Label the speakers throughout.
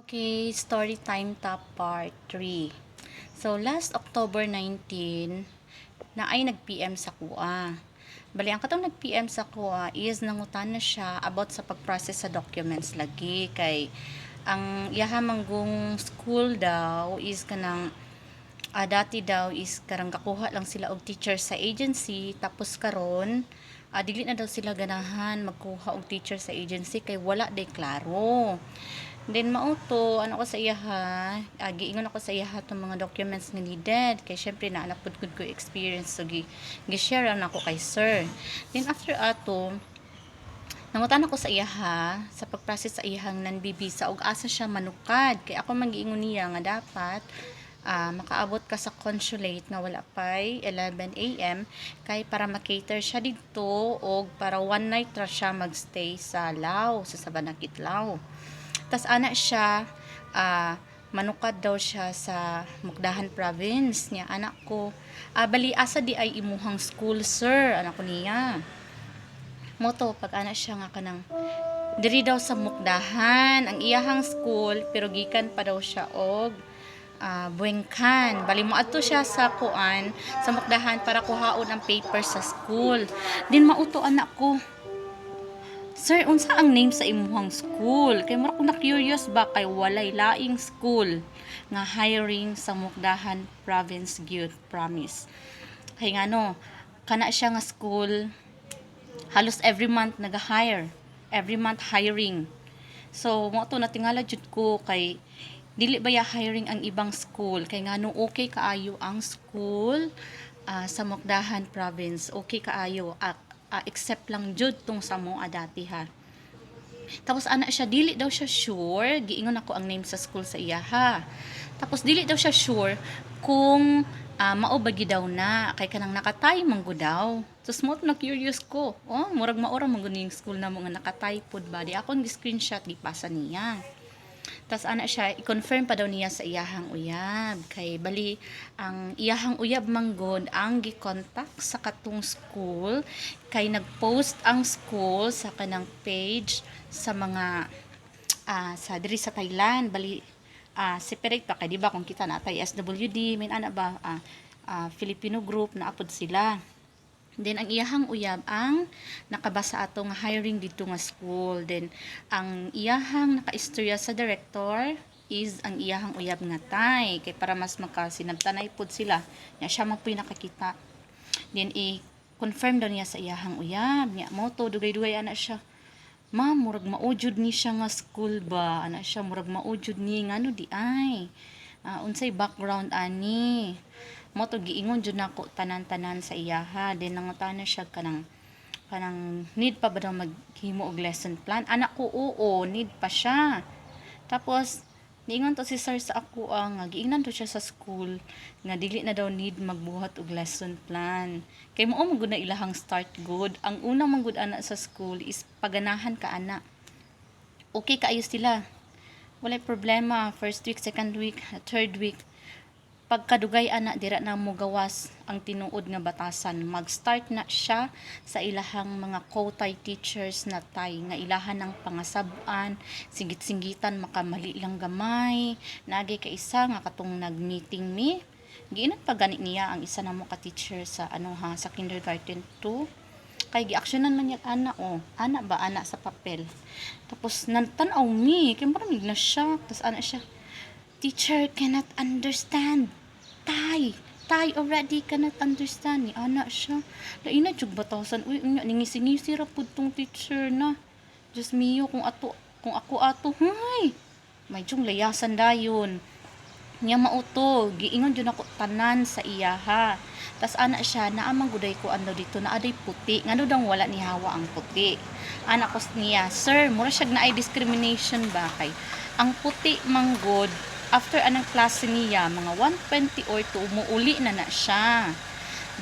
Speaker 1: Okay, story time top part 3. So, last October 19, na ay nag-PM sa kuha. Bali, ang katong nag-PM sa kuha is nangutan na siya about sa pag-process sa documents lagi. Kay, ang yaha manggong school daw is kanang dati daw is karang kakuha lang sila og teacher sa agency tapos karon dili na daw sila ganahan magkuha og teacher sa agency kay wala day klaro. Then mauto ano ko sa iya ha, giingon ako sa iya ha tong mga documents nga needed kay syempre na anak pud ko experience so gi-share na ako kay sir. Then after ato nangutan ako sa iya ha sa pag-process sa iyang non-visa ug asa siya manukad kay ako man giingon niya nga dapat makaabot ka sa consulate nga wala pay 11 AM kay para makater siya dito og para one night ra siya magstay sa Lao sa Sabanakit Lao. Tas ana siya manukad daw siya sa Mukdahan province niya anak ko. Bali asa di ay imuhang school sir anak ko niya. Moto pag ana siya nga kanang diri daw sa Mukdahan ang iyahang school pero gikan pa daw siya og Buengkan. Bali mo adto siya sa kuan sa Mukdahan para kuhaon ang paper sa school. Din mauto anak ko. Sir, unsa ang name sa imuhang school? Kay mura ko na curious ba kay walay laing school nga hiring sa Mukdahan Province Youth Promise. Kay ngano, kana siya nga school halos every month naga-hire. Every month hiring. So, mo to natingala jud ko kay dili ba ya hiring ang ibang school kay ngano okay kaayo ang school sa Mukdahan Province. Okay kaayo except lang jud tong sa mo dati ha. Tapos ana siya dili daw siya sure, giingon ako ang name sa school sa iya ha. Tapos dili daw siya sure kung mao ba gyud daw na kay kanang nakatay man gud daw. So mo na curious ko. Oh, murag maura man gud ning school na mo nga nakatay pod ba. Di akong gi-screenshot gipasa niya. Tas ana siya i-confirm pa daw niya sa iyahang uyab kay bali ang iyahang uyab manggod ang gi-contact sa katong school kay nag-post ang school sa kanang page sa mga sa diri sa Thailand bali separate pa kay di ba kung kita natay SWD may ana ba Filipino group na apod sila. Then ang iyahang uyab ang nakabasa atong hiring dito nga school. Then ang iyahang nakaistorya sa director is ang iyahang uyab nga tay kay para mas makasinabtanay pud sila. Nya siya man puy nakakita. Then i-confirm daw niya sa iyahang uyab. Nya mo to dugay-dugay ana siya. Ma'am, murag maujud ni siya nga school ba? Ana siya murag maujud ni ngano di ay. Unsay background ani? Mo to giingon jud nako tanan-tanan sa iyaha then nangutan na siya kanang need pa ba daw maghimo og lesson plan anak ko oo need pa siya tapos niingon to si sir sa ako nga giingnan to siya sa school nga dili na daw need magbuhat og lesson plan kay mao man gud na ilahang start good ang unang man gud ana sa school is paganahan ka ana okay kaayo sila walay problema first week second week third week pagkadugay ana dira na mo gawas ang tinuod nga batasan mag-start na siya sa ilahang mga co-Thai teachers na Thai nga ilahan ng pangasab-an singgit-singgitan makamali lang gamay nagay ka isa nga katong nag-meeting mi giinan pa gani niya ang isa namo ka teacher sa sa kindergarten 2 kay gi-actionan man niya ana ana ba ana sa papel tapos nantan-aw mi kay maramig na siya tapos ana siya teacher cannot understand. Thai already cannot understand ni ana siya. Laina jud batasan. Uy, unya ningisi-ngisi ra pud tong teacher na. Just mio kung ako ato, hay. May jung layasan dayon. Nya mauto, giingon jud ako tanan sa iya ha. Tas ana siya naamang guday ko ano dito na aday puti. Ngano daw wala ni hawa ang puti. Ana ko niya, sir, mura siya na ay discrimination ba kay ang puti manggod after anang klase niya mga 120 or 2 umuuli na siya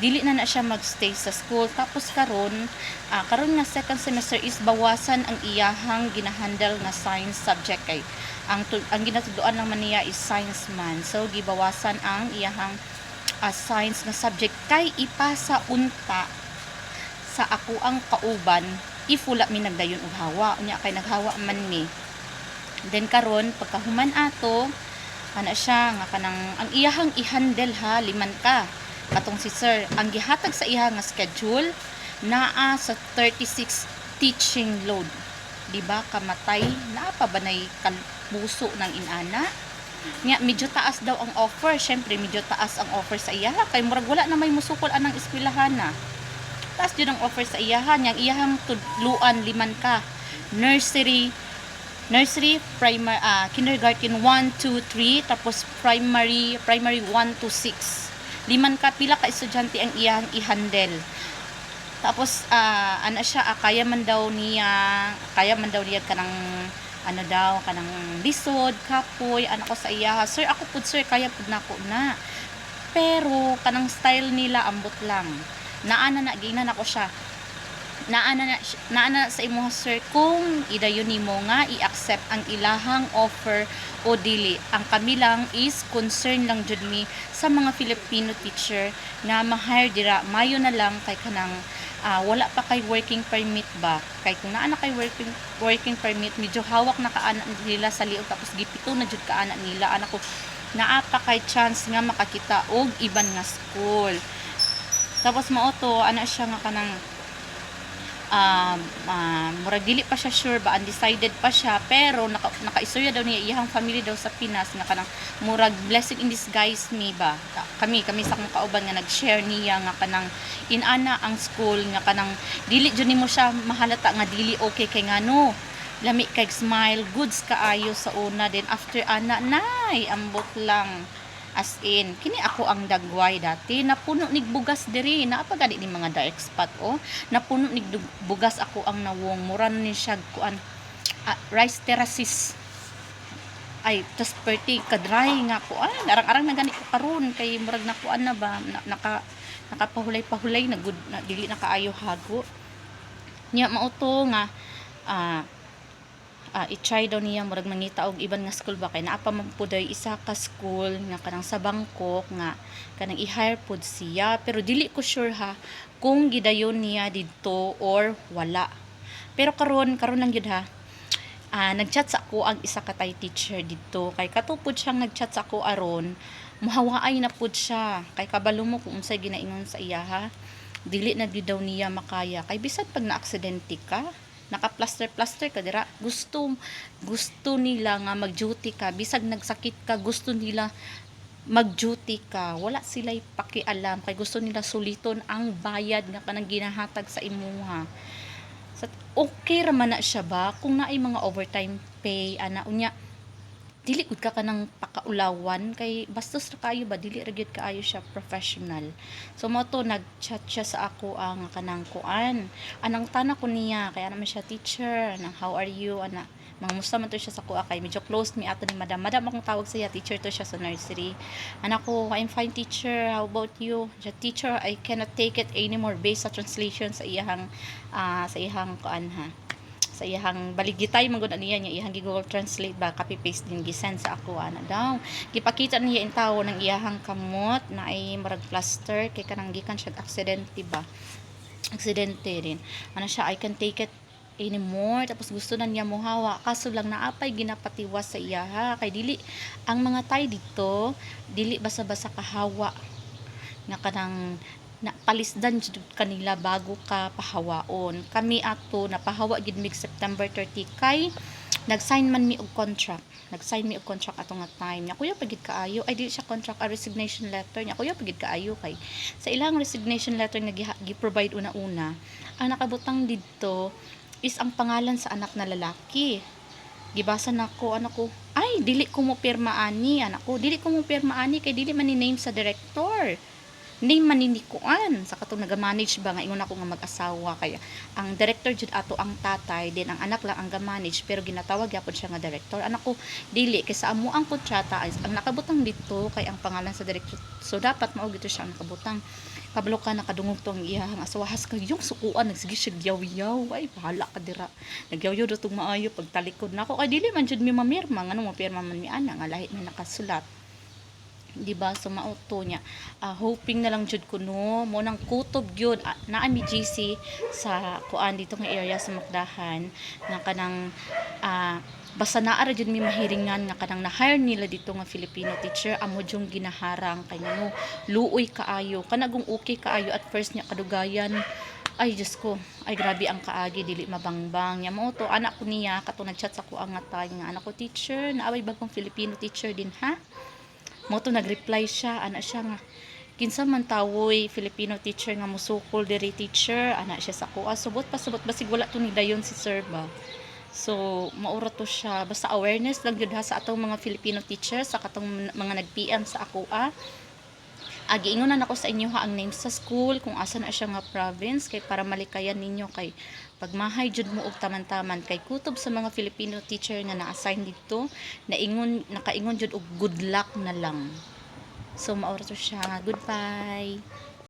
Speaker 1: dili na siya magstay sa school tapos karon nga second semester is bawasan ang iyahang ginahandle nga science subject kay ang ginatuduan naman niya is science man so gibawasan ang iyahang science nga subject kay ipasa unta sa ako ang kauban if wala mi nagdayon og hawa unya kay naghawa man mi Then karon pagkahuman ato, ana siya nga kanang ang iyahang i-handle ha, liman ka. Katong si sir, ang gihatag sa iya nga schedule naa sa 36 teaching load. Di ba kamatay naa pa ba nay kalbuso ng inana? Nya medyo taas daw ang offer. Syempre medyo taas ang offer sa iya kay murag wala na may musukol anang eskwelahan na. Taas jud ang offer sa iyahan, yang iyahang tudluan liman ka. Nursery, primary, kindergarten 1, 2, 3, tapos primary 1 to 6. Liman ka, pila ka estudyante ang iyang i-handle. Tapos ana siya, kaya man daw niya kanang ano daw kanang lisod, kapoy, ana ko sa iya. Sir, ako pud sir, kaya pud nako na. Pero kanang style nila ambot lang. Naana na ginan ako siya. Naana sa imo sir kung idayon nimo nga i-accept ang ilahang offer o dili. Ang kami lang is concern lang jud mi sa mga Filipino teacher nga ma-hire dira mayo na lang kay kanang wala pa kay working permit ba. Kay kung naa na kay working permit medyo hawak na kaana nila sa liog tapos gipito na jud kaana nila. Anak ko naa pa kay chance nga makakita og iban nga school. Tapos mao to ana siya nga kanang murag dili pa siya sure ba, undecided pa siya, pero nakaistorya daw niya iyang family daw sa Pinas nga kanang murag blessing in disguise mi ba. Kami sa akong kauban nga nag-share niya nga kanang inana ang school nga kanang dili jud nimo siya mahalata nga dili okay kay ngano lami kay smile goods kaayo sa una, then after ana nay ambot lang. As in, kini ako ang dagway dati, napuno nig bugas diri, naapagani ni mga dark spot napuno nig bugas ako ang nawong, mura ni siya kuan rice terraces. Ay, tas perti ka-dry nga kuan, arang-arang na gani ko karon kay murag na kuan na ba, nakapahulay-pahulay na good na dili na kaayo hago. Nya mao to nga i-try daw niya murag mangita og iban nga school ba kay naa pa man pud isa ka school nga kanang sa Bangkok nga kanang i-hire pud siya, pero dili ko sure ha kung gidayon niya didto or wala. Pero karon lang gyud ha. Nagchat sa ako ang isa ka Thai teacher didto kay katupod siyang nagchat sa ako aron muhawaay na pud siya kay kabalo mo kung unsay ginaingon sa iya ha. Dili na gyud daw niya makaya kay bisan pag na-aksidente ka naka-plaster ka dira, gusto nila nga mag-duty ka, bisag nagsakit ka gusto nila mag-duty ka, wala sila pakialam kay gusto nila suliton ang bayad nga kanang ginahatag sa imuha. So, okay ra man na siya ba kung naay mga overtime pay ana unya dili gud ka kanang pakaulawan kay bastos ra kayo ba, dili ra gyud kaayo siya professional. So mo to nagchat siya sa ako ang kanang kuan anang tana ko niya kaya naman siya teacher nang how are you ana mangusta man to siya sa kuha kay medyo close mi ato ni madam akong tawag siya, teacher to siya sa nursery. Anak ko, I'm fine teacher, how about you? Siya, teacher, I cannot take it anymore based sa translation sa iyang kuan ha, sa iyang baligitay magud niya iyang Google Translate ba copy paste din gisend sa ako ana daw gipakita niya in tawo ng iyang kamot na ay marag plaster kay kanang gikan siya aksidente rin ano siya, I can take it anymore, tapos gusto na niya muhawa kaso lang naapay ginapatiwas sa iya ha kay dili ang mga Thai dito dili basa-basa kahawa nga kanang na palisdan jud kanila bago ka pahawaon. Kami ato napahawa gid mig September 30 kay nag-sign mi og contract ato nga time. Nya kuya pagid kaayo ay di siya contract, a resignation letter. Nya kuya pagid kaayo kay sa ilang resignation letter nga gi-provide una-una ang nakabutang didto is ang pangalan sa anak na lalaki. Gibasa nako anak ko, ay dili ko mo pirma ani anak ko, dili ko mo pirma ani kay dili man ni name sa director. Name man ni kuan sa katong naga-manage ba nga ingon ako nga mag-asawa kaya ang director jud ato ang tatay din ang anak lang ang ga-manage pero ginatawag gyapon siya nga director. Anak ko dili kay sa amo ang kontrata ang nakabutang dito kay ang pangalan sa director, so dapat mao gito siya ang nakabutang. Kabalo ka nakadungog tong iyang asawahas kag yung sukuan nagsige siya yaw-yaw ay bahala ka dira nagyaw-yaw do tong maayo pagtalikod nako kay dili man jud mi mamirma ngano mo pirma man mi ana nga lahi na nakasulat. di ba? So mauto niya, hoping na lang jud ko no mo nang kutob gyud, naa mi GC sa kuan dito nga area sa Macdahan nga kanang basta naa ra jud mi mahiringan nga kanang na-hire nila dito nga Filipino teacher, amo jung ginaharang kay no luoy kaayo kanagong okay kaayo at first niya kadugayan. Ay Diyos ko, ay grabe ang kaagi dili mabangbang nya mo to anak ko niya kato nagchat sa ko ang nga nga anak ko teacher naaway bagong Filipino teacher din ha. Mo to nagreply siya, ana siya nga kinsa man tawoy Filipino teacher nga musukol diri teacher, ana siya sa kuha. Subot basig wala to ni dayon si sir ba. So maura to siya, basta awareness lang gyud ha sa atong mga Filipino teachers sa katong mga nag-PM sa ako giingon na nako sa inyo ha ang name sa school kung asa na siya nga province kay para malikayan ninyo kay pagmahay jud mo og taman-taman kay kutob sa mga Filipino teacher nga na-assign dito nakaingon jud og good luck na lang. So maura to siya. Goodbye.